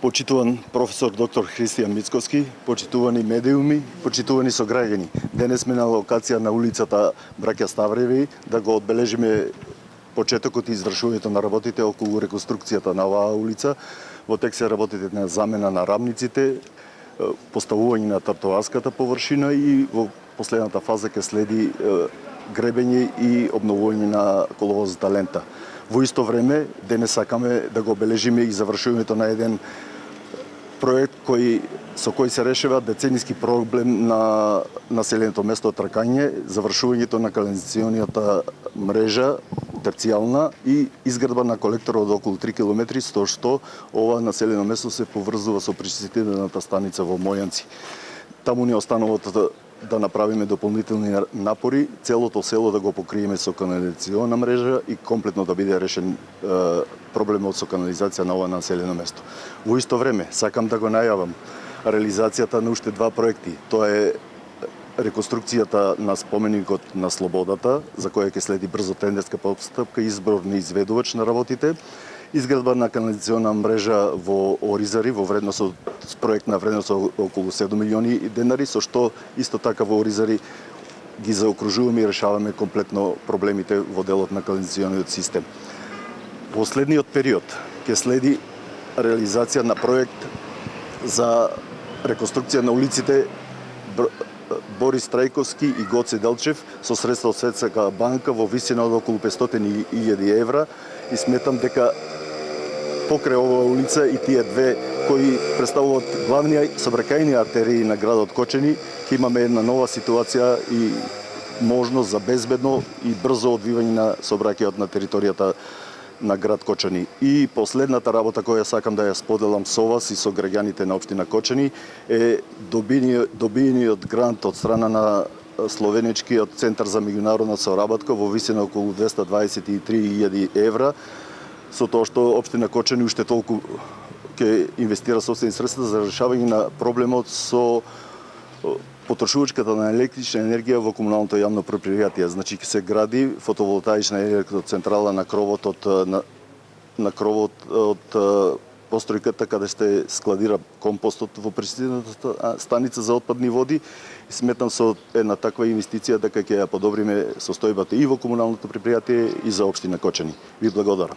Почитуван професор доктор Христијан Мицковски, почитувани медиуми, почитувани сограѓани. Денес сме на локација на улицата Браќа Ставреви да го одбележиме почетокот и извршувањето на работите околу реконструкцијата на оваа улица. Во тек се работите на замена на рамниците, поставување на тротоарската површина и во последната фаза ќе следи гребење и обновување на коловозната лента. Во исто време, денес сакаме да го обележиме и завршувањето на еден проект со кој се решава децениски проблем на населеното место Тракање, завршувањето на канализационијата мрежа терцијална и изградба на колектор од околу 3 км, што ова населено место се поврзува со пречистителната станица во Мојанци. Таму ни останува да направиме дополнителни напори, целото село да го покриеме со канализациона мрежа и комплетно да биде решен проблемот со канализација на ова населено место. Во исто време, сакам да го најавам реализацијата на уште два проекти. Тоа е реконструкцијата на споменикот на Слободата, за која ќе следи брзо тендерска постапка и избор на изведувач на работите, изградба на канализациона мрежа во Оризари во вредност с проектна вредност околу 7 милиони денари, со што исто така во Оризари ги заокружуваме и решаваме комплетно проблемите во делот на канализациониот систем. Во следниот период ќе следи реализација на проект за реконструкција на улиците Борис Трајковски и Гоце Делчев со средства од Светска банка во висина од околу 500.000 евра и сметам дека покрај оваа улица и тие две кои представуваат главни сообраќајни артерии на градот Кочани, ќе имаме една нова ситуација и можност за безбедно и брзо одвивање на сообраќајот на територијата на град Кочани. И последната работа која сакам да ја споделам со вас и со граѓаните на општина Кочани е добиениот грант од страна на Словенечкиот центар за меѓународна соработка во висина околу 223.000 евра, со тоа што општина Кочани уште толку ќе инвестира собствени средства за решавање на проблемот со потрошувачката на електрична енергија во комуналното јавно предпријатие. Значи ќе се гради фотоволтаична електроцентрала на кровот од постројката каде се складира компостот во пречистителната станица за отпадни води. Сметам со една таква инвестиција дека ќе ја подобриме состојбата и во комуналното предпријатие и за општина Кочани. Ви благодарам.